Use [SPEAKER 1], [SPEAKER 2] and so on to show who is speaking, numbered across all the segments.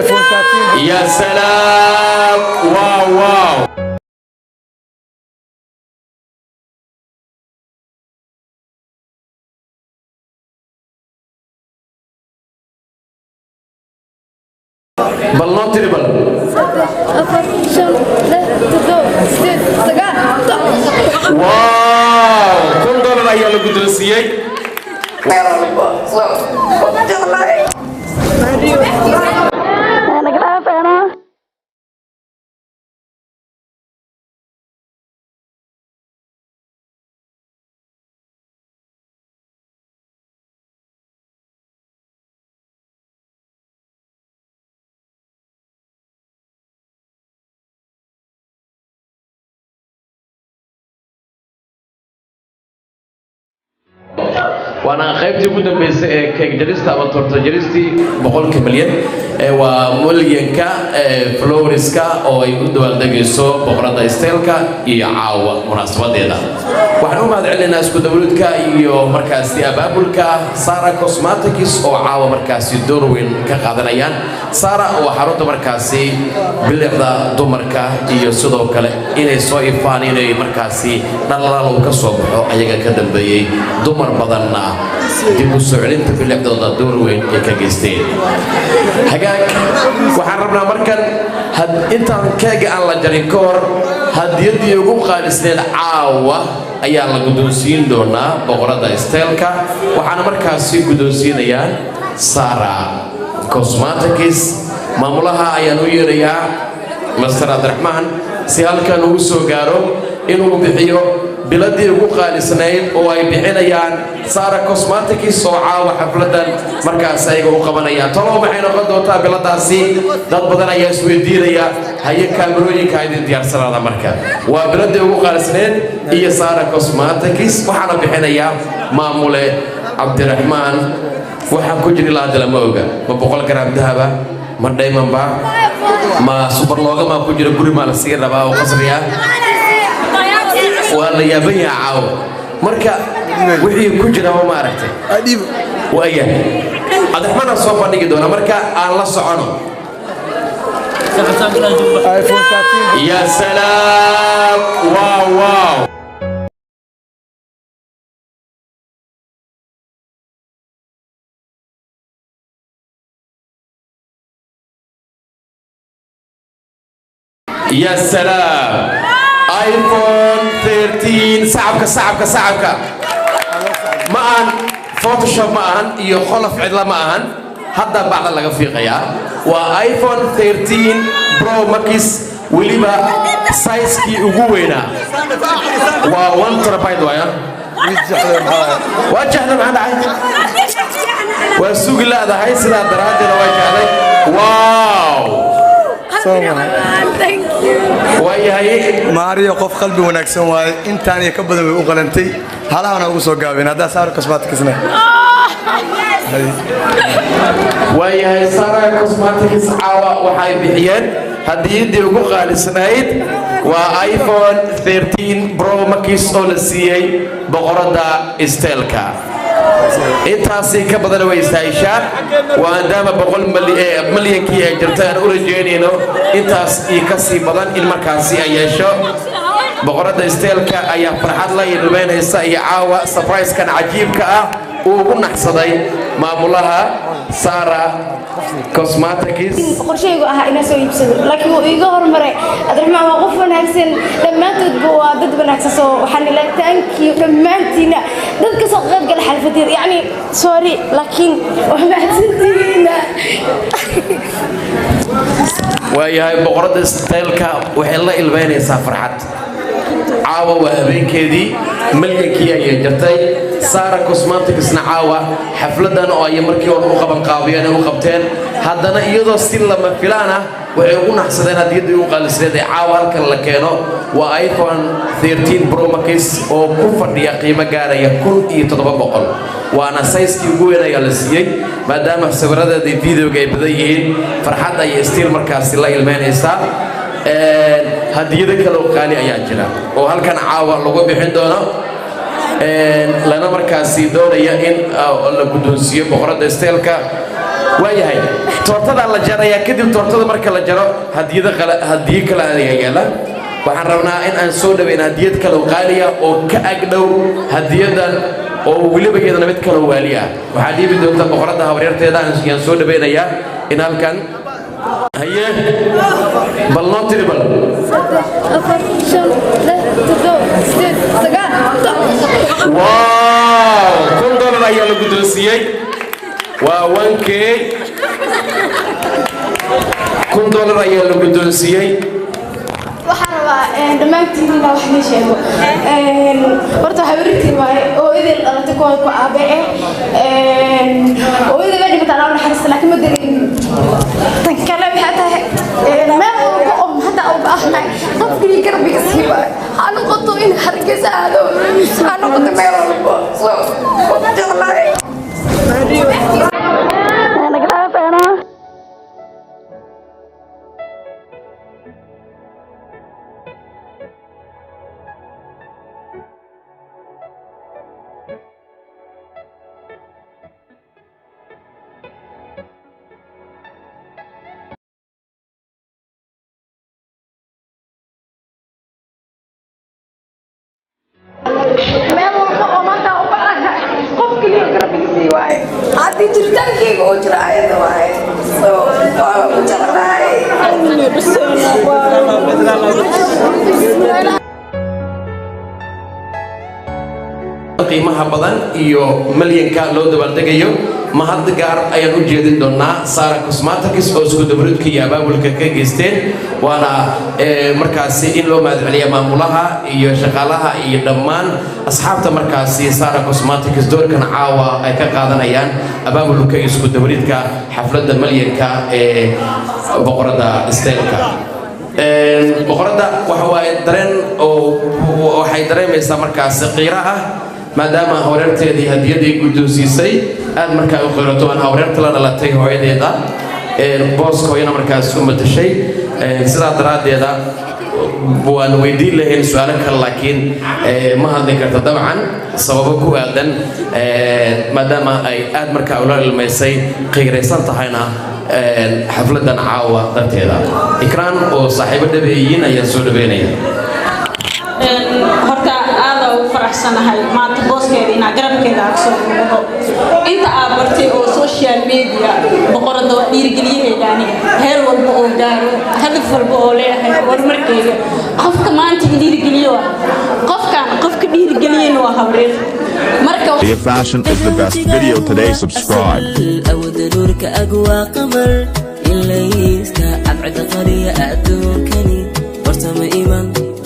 [SPEAKER 1] يا سلام واو واو بل تريبل واو كم دولار هي اللي قدرسية وانا خايفتي كنت بس كجريست او تورت جريستي بقول كمليان ومليان كا فلوريس كا او يقولوا دغيسو بقرده استيلكا iyo caawa munaasabadeeda waxaan u mahadcelinaynaa isku dawladka iyo markaasi abaabulka Sara Cosmetics oo caawa markaasi door weyn ka qaadanayaan Sara oo xarunta markaasi bilicda dumarka iyo sidoo kale inay soo ifaan inay markaasi dhalaal ka soo baxo ayaga ka dambeeyay dumar badanna dib u soo celinta bilicdooda door weyn ay ka geysteen hagaag waxaan rabnaa markan intaan keega aan la jarin ka hor hadiyadii ugu qaalisneed caawa ayaa la guddoonsiin doonaa boqorada isteelka waxaana markaasi guddoonsiinayaan Sara Cosmetics maamulaha ayaan u yeerayaa Mr. Abdurrahman si halkan uu soo gaaro inuu bixiyo biladii ugu qaalisneed oo ay bixinayaan Sara Cosmetics oo caawa xafladan markaas ay u qabanayaan talo waxay noqon doontaa biladaasi dad badan ayaa isweydiinaya haye kaamirooyinka ay diyaarsanaada markaa waa biladii ugu qaalisneed iyo Sara Cosmetics waxaana bixinaya maamule Abdurrahman waxa ku jira la hadla ma oga ma 100 gram dahaba ma diamond ba ma super logo ma ku jira guri ma la sii rabaa oo qasriya ولا يبيع عاو مركا وحي كجرا وما عرفت اديب ويا هذا احنا صوب نيجي دونا مركا الله سبحانه يا سلام واو واو يا سلام ايفون 13 صعبك معن فوتوشوب معن iyo qolof cidla معن hadda bacda laga fiiqayaa waa iPhone 13 Pro Max waliba size-kii ugu weynaa waa 1 terabyte waaya wajahna maxaa dhacay waa suuq leedahay sida daraadeeda waa jaalay wow
[SPEAKER 2] thank you
[SPEAKER 1] وياي
[SPEAKER 3] ماريو قف قلبي ونكسن واي انتاني كبدن وي قلنتي هلانا ugu soo gaabeen hada Sara Cosmetics
[SPEAKER 1] وياي Sara Cosmetics caawa waxay bixiyeen hadiyadii ugu qaalisnayd waa iPhone 13 Pro Max oo la siiyay boqorada isteelka intaasi ka badan way istaayishaan waandama 100 milyankii ay jirtaan u rajeynayno intaas ka sii badan in markaasi ay yeesho boqorada isteelka ayaa farxad la yeelanaysa iyo caawa surprise kan cajiibka ah oo ugu naxsaday maamulaha Sara Cosmetics
[SPEAKER 2] qorshaygu aha ina soo iibsado laakiin uu iga hormaray Abdurrahman waa qof wanaagsan dhamaantood waa dad wanaagsan soo waxaan ilaahay thank you dhamaantiina dadka soo qayb gal xalfadeed yani sorry laakiin wax ma xasantiina
[SPEAKER 1] وياي بقرد ستايلكا وحلا إلبانيسا فرحت عاوة وهبينكدي ملكي أي جرتي Sara Cosmetics عاوة حفلة أو أي مركي وقبن قابيان وقبتين هذا يدو ستيل لما فلانا ويقول حسدين هديد يقال سيدي عاوة كان لكينو وآيفون 13 برو ماكس أو كفر دي قيمة قارة يكون يتطبق بقل وأنا سايس كيقول يا لسيء ما دام سبرة دي فيديو جاي بديهين فرحات أي ستيل مركز الله يلمان إسا هديد كلو قالي أيان جنا وهل كان عاوة لغو بحين دونا لنا مركز دورة إن لقدونسية بقرة ستيلكا waayahay tortada la jarayaa kadib tortada marka la jaro hadiyo kale adiga yaala waxaan rabnaa in aan soo dhaweyn hadiyad kale qaaliya oo ka agdhow hadiyadan oo weliba iyadana mid kale waali ah waxaa dhiibi doonta boqorada habaryarteeda aan soo dhaweynayaa in halkan haye bal noo tiri bal wow $1 ayaa la guddoonsiiyey waa 1K $1 ayaa la guddoonsiiyey
[SPEAKER 2] waxaan rabaa dhammaantiin inaa wax nii sheego horta habaryartii waaye hooyadii la dhalatay kuwa ku aabe hooyadii baa dhimataa laa naxariista laakiin ma dareemin tan kale waxaa tahay meel walba oo hadda u baahnay qofkii garbiga sii waaye ha noqoto in hargeysa aado ha noqoto meel walba soo jeclahay هذه جردانكي وجراية دواي
[SPEAKER 1] qiimaha badan iyo milyanka loo dabaaldegayo mahad gaar ayaan u jeedin doonaa Sara Cosmetics oo isku dabridka iyo abaabulka ka geysteen waana markaasi in loo mahadceliyo maamulaha iyo shaqaalaha iyo dhammaan asxaabta markaasi Sara Cosmetics doorkan caawa ay ka qaadanayaan abaabulka isku dabridka xafladda milyanka ee boqorada isteelka boqorada waxa waaye dareen oo waxay dareemaysaa markaasi qiira ah maadaama hawreerteedii hadiyadii guddoonsiisay aad markaa u qirato aan hawreerta la dhalatay hooyadeeda booska hooyana markaas u matashay sidaa daraaddeeda waan weydiin lahayn su'aalo kale laakiin ma hadli karta dabcan sababo ku aadan maadaama ay aad markaa ula ilmaysay qiiraysan tahayna xafladan caawa darteeda ikraan oo saaxiibo dhabeeyiin ayaan soo dhabeynaya
[SPEAKER 4] horta aad u faraxsanahay maanta booskeeda inaa garabkeeda soo muuqdo inta aad bartay oo social media boqorada waa dhiirigeliyaheeda aniga heer walba oo gaaro hadaf walba oo leeyahay horumarkeeda qofka maanta dhiirigeliyo qofka dhiirigeliyeen waa habreer marka
[SPEAKER 5] Fashion is the best video today. Subscribe.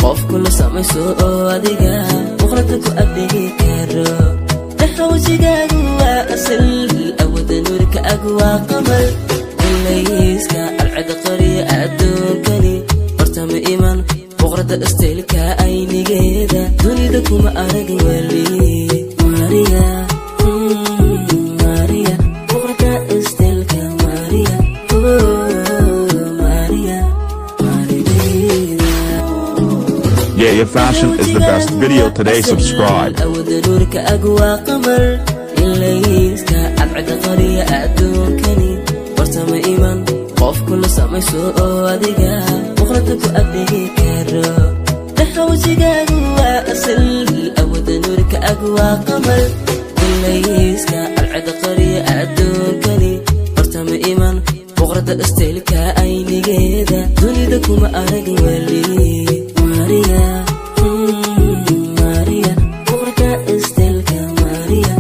[SPEAKER 6] qof kula samayso oo adiga boqorada ku adeegi karo dhaxawsigaagu waa asal awooda nuurka agu waa qamar ilayska alcada qariya adduunkani bartama iman boqorada isteelka aynigeeda dunida kuma arag wali Maria boqorada isteelka Maria
[SPEAKER 5] Yeah, Fashion is the best video today. Subscribe.
[SPEAKER 6] qof kula samayso oo adiga boqorada ku adeegi karo dhaxawsigaagu waa asal awooda nuurka agu waa qamar ilayska alcada qariya adduunkani bartama iman boqorada isteelka aynigeeda dunida kuma arag wali Maria boqorada isteelka Maria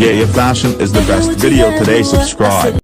[SPEAKER 5] Yeah, Fashion is the best video today. Subscribe.